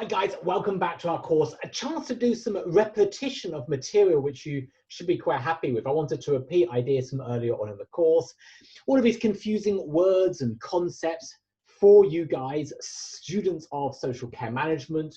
Hi guys, welcome back to our course. A chance to do some repetition of material which you should be quite happy with. I wanted to repeat ideas from earlier on in the course. All of these confusing words and concepts for you guys, students of social care management.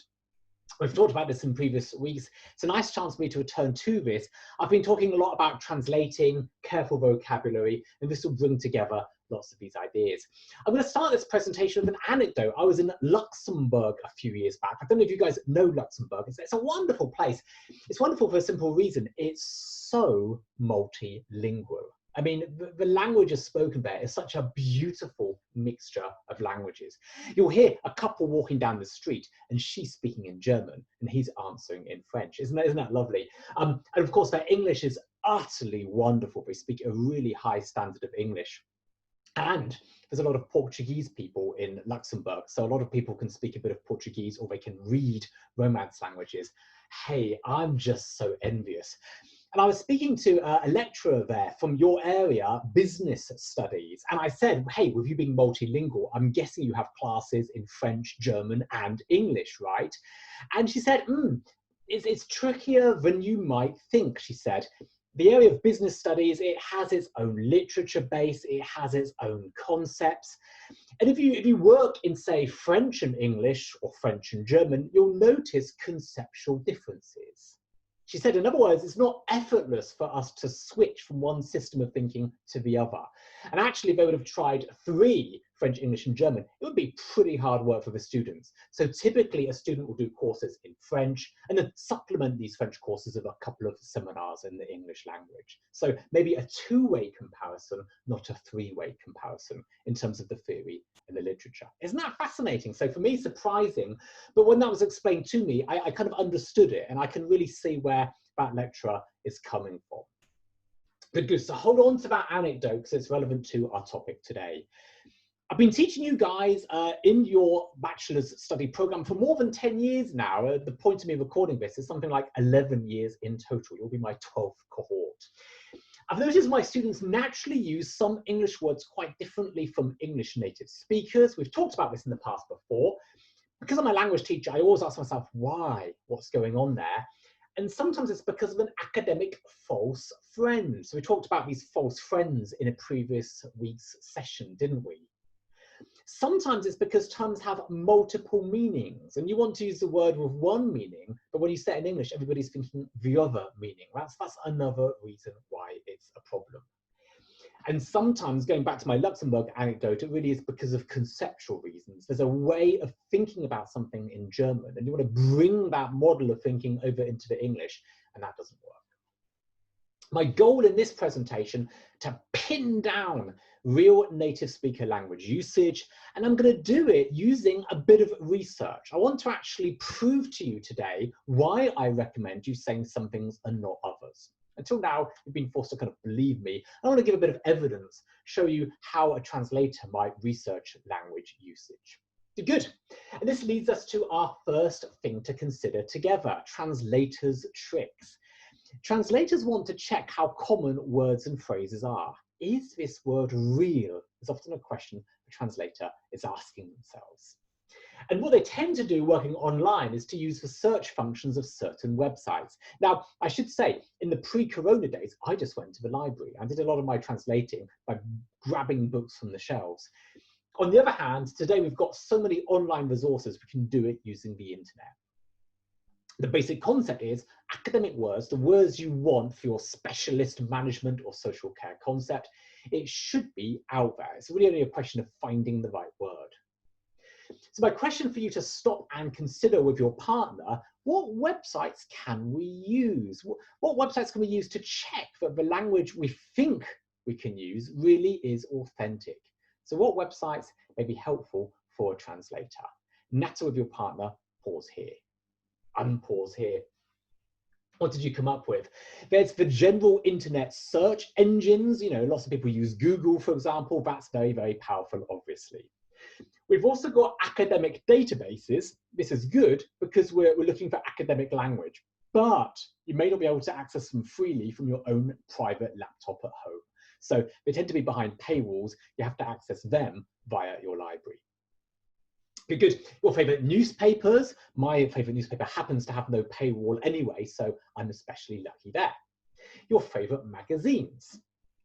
We've talked about this in previous weeks. It's a nice chance for me to return to this. I've been talking a lot about translating, careful vocabulary, and this will bring together lots of these ideas. I'm going to start this presentation with an anecdote. I was in Luxembourg a few years back. I don't know if you guys know Luxembourg. It's a wonderful place. It's wonderful for a simple reason. It's so multilingual. I mean, the languages spoken there is such a beautiful mixture of languages. You'll hear a couple walking down the street and she's speaking in German and he's answering in French. Isn't that lovely? And of course, their English is utterly wonderful. They speak a really high standard of English. And there's a lot of Portuguese people in Luxembourg. So a lot of people can speak a bit of Portuguese or they can read Romance languages. Hey, I'm just so envious. And I was speaking to a lecturer there from your area, business studies. And I said, hey, with you being multilingual, I'm guessing you have classes in French, German, and English, right? And she said, it's trickier than you might think, she said. The area of business studies, it has its own literature base, it has its own concepts. And if you work in, say, French and English or French and German, you'll notice conceptual differences. She said, in other words, it's not effortless for us to switch from one system of thinking to the other. And actually, if they would have tried 3 French, English, and German, it would be pretty hard work for the students. So typically, a student will do courses in French and then supplement these French courses with a couple of seminars in the English language. So maybe a 2-way comparison, not a 3-way comparison in terms of the theory and the literature. Isn't that fascinating? So for me, surprising. But when that was explained to me, I kind of understood it and I can really see where that lecturer is coming from. Good. So hold on to that anecdote because it's relevant to our topic today. I've been teaching you guys in your bachelor's study program for more than 10 years now. At the point of me recording this is something like 11 years in total. You'll be my 12th cohort. I've noticed my students naturally use some English words quite differently from English native speakers. We've talked about this in the past before. Because I'm a language teacher, I always ask myself, why? What's going on there? And sometimes it's because of an academic false friend. So we talked about these false friends in a previous week's session, didn't we? Sometimes it's because terms have multiple meanings and you want to use the word with one meaning, but when you say it in English, everybody's thinking the other meaning. That's another reason why it's a problem. And sometimes, going back to my Luxembourg anecdote, it really is because of conceptual reasons. There's a way of thinking about something in German and you want to bring that model of thinking over into the English, and that doesn't work. My goal in this presentation to pin down real native speaker language usage, and I'm going to do it using a bit of research. I want to actually prove to you today why I recommend you saying some things and not others. Until now, you've been forced to kind of believe me. I want to give a bit of evidence, show you how a translator might research language usage. Good. And this leads us to our first thing to consider together, translators' tricks. Translators want to check how common words and phrases are. Is this word real? Is often a question the translator is asking themselves. And what they tend to do working online is to use the search functions of certain websites. Now, I should say, in the pre-corona days, I just went to the library. I did a lot of my translating by grabbing books from the shelves. On the other hand, today we've got so many online resources, we can do it using the internet. The basic concept is academic words, the words you want for your specialist management or social care concept, it should be out there. It's really only a question of finding the right word. So my question for you to stop and consider with your partner, what websites can we use? What websites can we use to check that the language we think we can use really is authentic? So what websites may be helpful for a translator? Natter with your partner, pause here. Unpause here. What did you come up with? There's the general internet search engines. You know, lots of people use Google, for example. That's very, very powerful, obviously. We've also got academic databases. This is good because we're looking for academic language, but you may not be able to access them freely from your own private laptop at home. So they tend to be behind paywalls. You have to access them via your library. Good, good. Your favourite newspapers. My favourite newspaper happens to have no paywall anyway, so I'm especially lucky there. Your favourite magazines.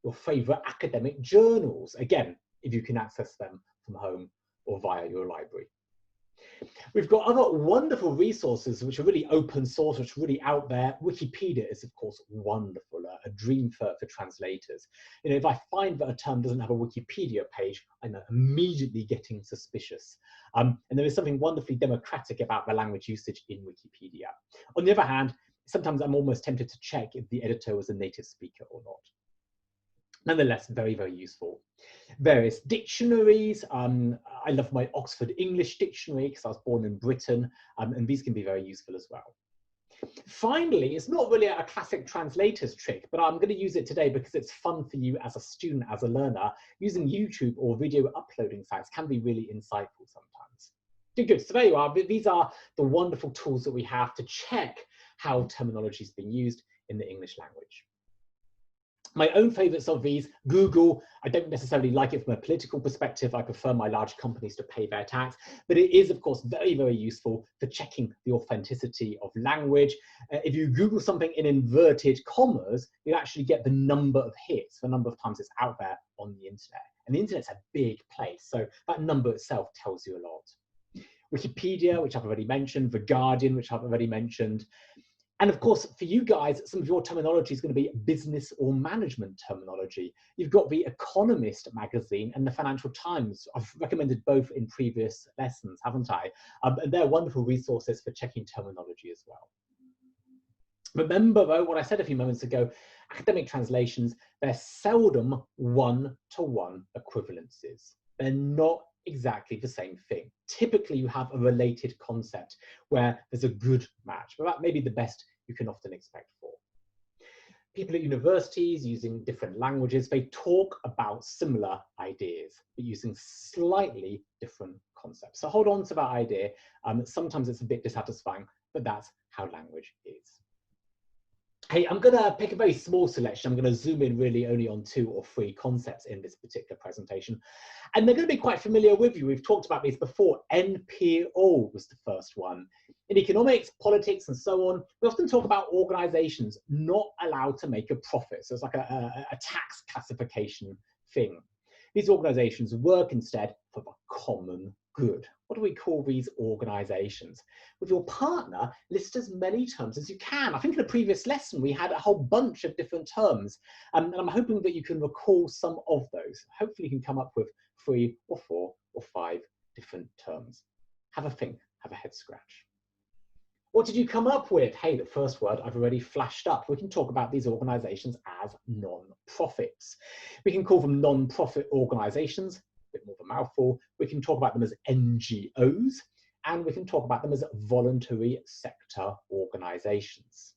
Your favourite academic journals. Again, if you can access them from home or via your library. We've got other wonderful resources which are really open source, which are really out there. Wikipedia is, of course, wonderful, a dream for translators. You know, if I find that a term doesn't have a Wikipedia page, I'm immediately getting suspicious. And there is something wonderfully democratic about the language usage in Wikipedia. On the other hand, sometimes I'm almost tempted to check if the editor was a native speaker or not. Nonetheless, very, very useful. Various dictionaries. I love my Oxford English dictionary because I was born in Britain, and these can be very useful as well. Finally, it's not really a classic translator's trick, but I'm going to use it today because it's fun for you as a student, as a learner. Using YouTube or video uploading sites can be really insightful sometimes. Good, good. So there you are. These are the wonderful tools that we have to check how terminology is being used in the English language. My own favourites of these, Google. I don't necessarily like it from a political perspective. I prefer my large companies to pay their tax, but it is, of course, very, very useful for checking the authenticity of language. If you Google something in inverted commas, you actually get the number of hits, the number of times it's out there on the internet. And the internet's a big place, so that number itself tells you a lot. Wikipedia, which I've already mentioned, The Guardian, which I've already mentioned. And of course, for you guys, some of your terminology is going to be business or management terminology. You've got The Economist magazine and the Financial Times. I've recommended both in previous lessons, haven't I? And they're wonderful resources for checking terminology as well. Remember, though, what I said a few moments ago, academic translations, they're seldom one-to-one equivalences. They're not exactly the same thing. Typically, you have a related concept where there's a good match, but that may be the best you can often expect for. People at universities using different languages, they talk about similar ideas, but using slightly different concepts. So hold on to that idea. Sometimes it's a bit dissatisfying, but that's how language is. Hey, I'm going to pick a very small selection. I'm going to zoom in really only on 2 or 3 concepts in this particular presentation. And they're going to be quite familiar with you. We've talked about these before. NPO was the first one. In economics, politics, and so on, we often talk about organizations not allowed to make a profit. So it's like a tax classification thing. These organizations work instead for the common good. What do we call these organizations? With your partner, list as many terms as you can. I think in a previous lesson, we had a whole bunch of different terms, and I'm hoping that you can recall some of those. Hopefully you can come up with 3 or 4 or 5 different terms. Have a think, have a head scratch. What did you come up with? Hey, the first word I've already flashed up. We can talk about these organizations as non-profits. We can call them non-profit organizations, a bit more of a mouthful. We can talk about them as NGOs, and we can talk about them as voluntary sector organizations.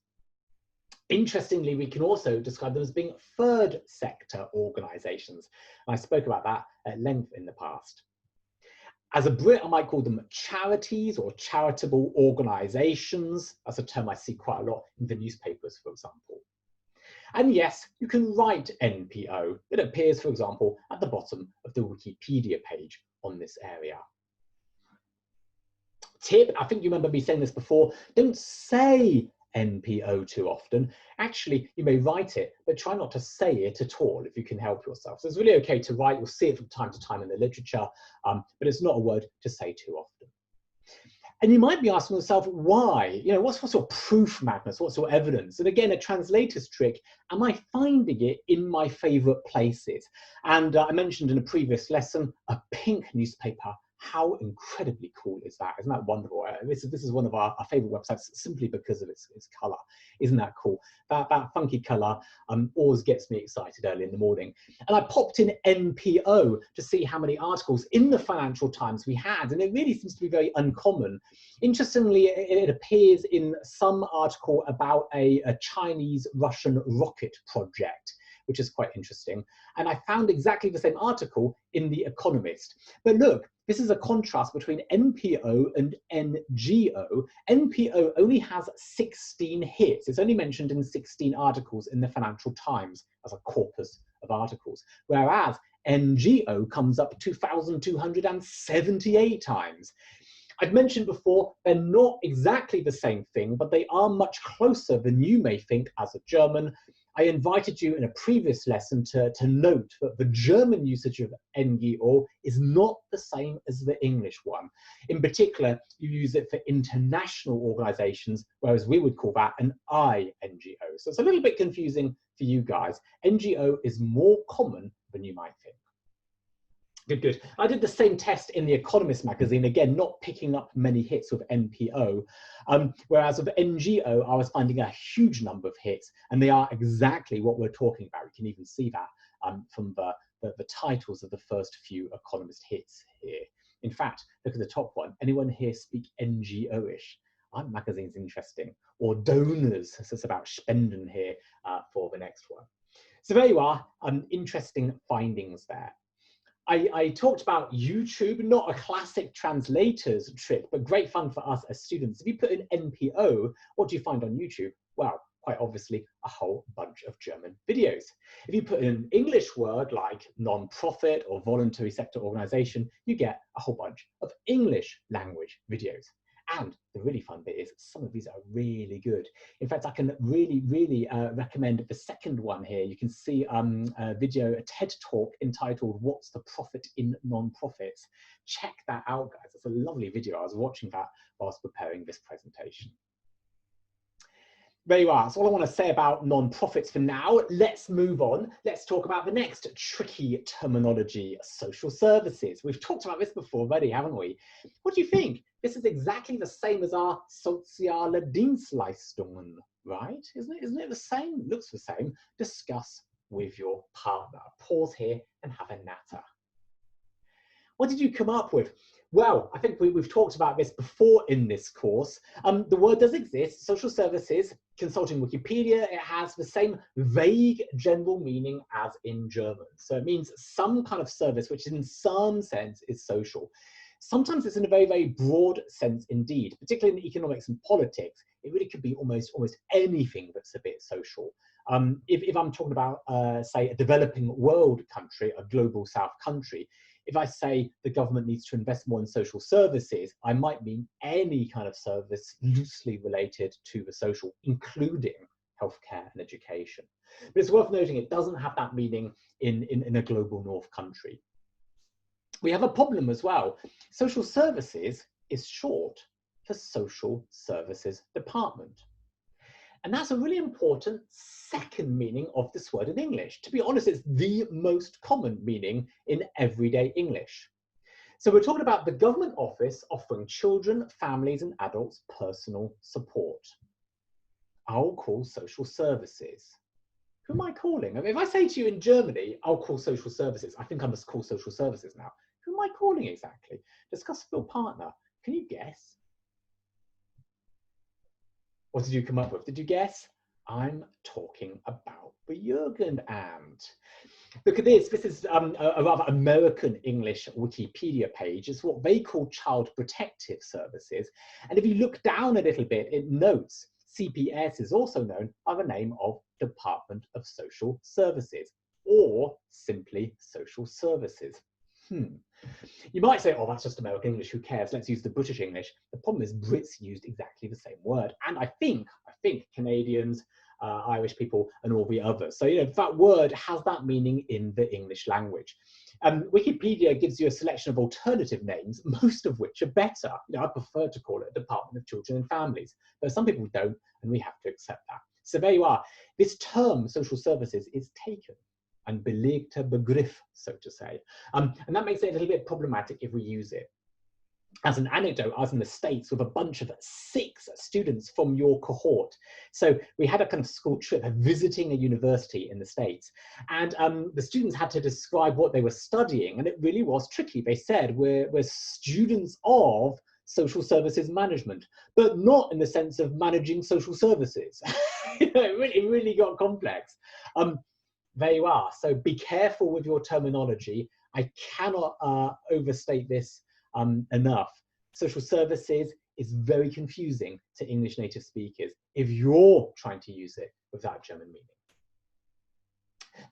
Interestingly, we can also describe them as being third sector organizations. And I spoke about that at length in the past. As a Brit, I might call them charities or charitable organizations. That's a term I see quite a lot in the newspapers, for example. And yes, you can write NPO. It appears, for example, at the bottom of the Wikipedia page on this area. Tip, I think you remember me saying this before, don't say NPO too often. Actually, you may write it, but try not to say it at all if you can help yourself. So it's really okay to write. You'll see it from time to time in the literature, but it's not a word to say too often. And you might be asking yourself, why? You know, what's your proof, Magnus? What's your evidence? And again, a translator's trick, am I finding it in my favorite places? And I mentioned in a previous lesson, a pink newspaper. How incredibly cool is that? Isn't that wonderful? This is one of our favorite websites simply because of its color. Isn't that cool? That funky color always gets me excited early in the morning. And I popped in NPO to see how many articles in the Financial Times we had, and it really seems to be very uncommon. Interestingly, it appears in some article about a Chinese-Russian rocket project, which is quite interesting. And I found exactly the same article in The Economist. But look, this is a contrast between NPO and NGO. NPO only has 16 hits. It's only mentioned in 16 articles in the Financial Times as a corpus of articles, whereas NGO comes up 2,278 times. I've mentioned before, they're not exactly the same thing, but they are much closer than you may think as a German. I invited you in a previous lesson to note that the German usage of NGO is not the same as the English one. In particular, you use it for international organizations, whereas we would call that an INGO. So it's a little bit confusing for you guys. NGO is more common than you might think. Good, good. I did the same test in The Economist magazine, again, not picking up many hits with NPO, whereas with NGO, I was finding a huge number of hits, and they are exactly what we're talking about. You can even see that from the titles of the first few Economist hits here. In fact, look at the top one. Anyone here speak NGO-ish? Our magazine's interesting. Or donors, so it's about Spenden here for the next one. So there you are, interesting findings there. I talked about YouTube, not a classic translator's trick, but great fun for us as students. If you put in NPO, what do you find on YouTube? Well, quite obviously, a whole bunch of German videos. If you put in an English word like non-profit or voluntary sector organization, you get a whole bunch of English language videos. And the really fun bit is some of these are really good. In fact, I can really recommend the second one here. You can see a video, a TED talk entitled "What's the Profit in Non-Profits?" Check that out, guys. It's a lovely video. I was watching that whilst preparing this presentation. There you are. That's all I want to say about non-profits for now. Let's move on. Let's talk about the next tricky terminology, social services. We've talked about this before already, haven't we? What do you think? This is exactly the same as our soziale Dienstleistungen, right? Isn't it the same? Looks the same. Discuss with your partner. Pause here and have a natter. What did you come up with? Well, I think we've talked about this before in this course. The word does exist, social services. Consulting Wikipedia, it has the same vague general meaning as in German. So it means some kind of service which in some sense is social. Sometimes it's in a very broad sense indeed, particularly in economics and politics. It really could be almost anything that's a bit social. If I'm talking about, say, a developing world country, a global south country, if I say the government needs to invest more in social services, I might mean any kind of service loosely related to the social, including healthcare and education. But it's worth noting it doesn't have that meaning in a global north country. We have a problem as well. Social services is short for social services department. And that's a really important second meaning of this word in English. To be honest, it's the most common meaning in everyday English. So we're talking about the government office offering children, families, and adults personal support. I'll call social services. Who am I calling? I mean, if I say to you in Germany, I'll call social services, I think I must call social services now. Who am I calling exactly? Discuss with your partner. Can you guess? What did you come up with? Did you guess? I'm talking about the Jugendamt. Look at this. This is a rather American English Wikipedia page. It's what they call child protective services. And if you look down a little bit, it notes CPS is also known by the name of Department of Social Services, or simply social services. You might say, oh, that's just American English, who cares? Let's use the British English. The problem is Brits used exactly the same word. And I think Canadians, Irish people, and all the others. So, that word has that meaning in the English language. Wikipedia gives you a selection of alternative names, most of which are better. I prefer to call it Department of Children and Families, but some people don't, and we have to accept that. So there you are. This term, social services, is taken. Ein belegter Begriff, so to say. And that makes it a little bit problematic if we use it. As an anecdote, I was in the States with a bunch of 6 students from your cohort. So we had a kind of school trip visiting a university in the States. And the students had to describe what they were studying, and it really was tricky. They said, we're students of social services management, but not in the sense of managing social services. It really got complex. There you are. So be careful with your terminology. I cannot overstate this enough. Social services is very confusing to English native speakers if you're trying to use it with that German meaning.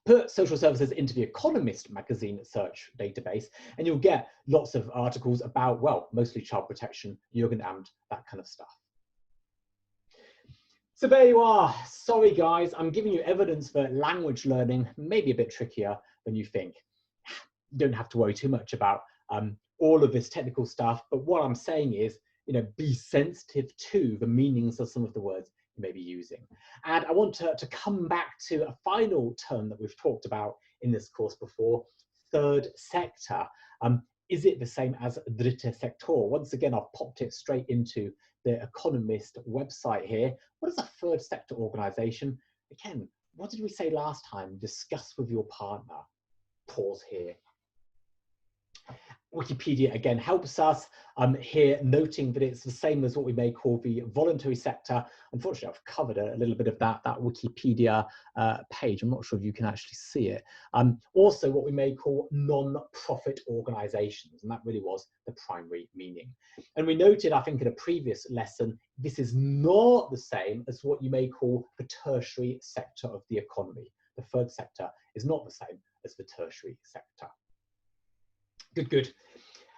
Put social services into the Economist magazine search database, and you'll get lots of articles about, well, mostly child protection, Jugendamt, that kind of stuff. So there you are. Sorry, guys, I'm giving you evidence that language learning may be a bit trickier than you think. You don't have to worry too much about all of this technical stuff, but what I'm saying is, be sensitive to the meanings of some of the words you may be using. And I want to come back to a final term that we've talked about in this course before, third sector. Is it the same as dritte Sektor? Once again, I've popped it straight into the Economist website here. What is a third sector organization? Again, what did we say last time? Discuss with your partner. Pause here. Wikipedia again helps us here, noting that it's the same as what we may call the voluntary sector. Unfortunately, I've covered a little bit of that Wikipedia page. I'm not sure if you can actually see it. Also, what we may call non-profit organizations, and that really was the primary meaning. And we noted, I think, in a previous lesson, this is not the same as what you may call the tertiary sector of the economy. The third sector is not the same as the tertiary sector. Good, good.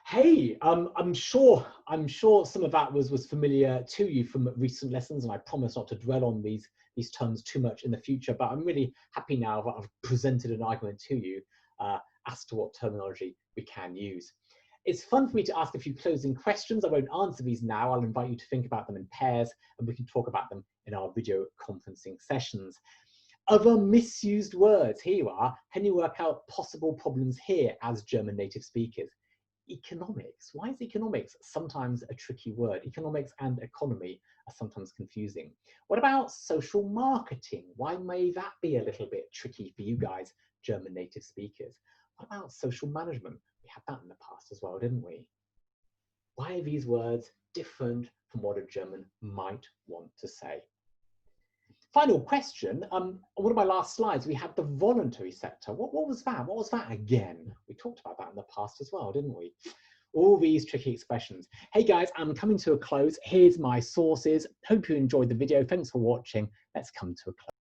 Hey, I'm sure some of that was familiar to you from recent lessons, and I promise not to dwell on these terms too much in the future, but I'm really happy now that I've presented an argument to you as to what terminology we can use. It's fun for me to ask a few closing questions. I won't answer these now. I'll invite you to think about them in pairs, and we can talk about them in our video conferencing sessions. Other misused words, here you are. Can you work out possible problems here as German native speakers? Economics. Why is economics sometimes a tricky word? Economics and economy are sometimes confusing. What about social marketing? Why may that be a little bit tricky for you guys, German native speakers? What about social management? We had that in the past as well, didn't we? Why are these words different from what a German might want to say? Final question, on one of my last slides, we had the voluntary sector. What was that? What was that again? We talked about that in the past as well, didn't we? All these tricky expressions. Hey guys, I'm coming to a close. Here's my sources. Hope you enjoyed the video. Thanks for watching. Let's come to a close.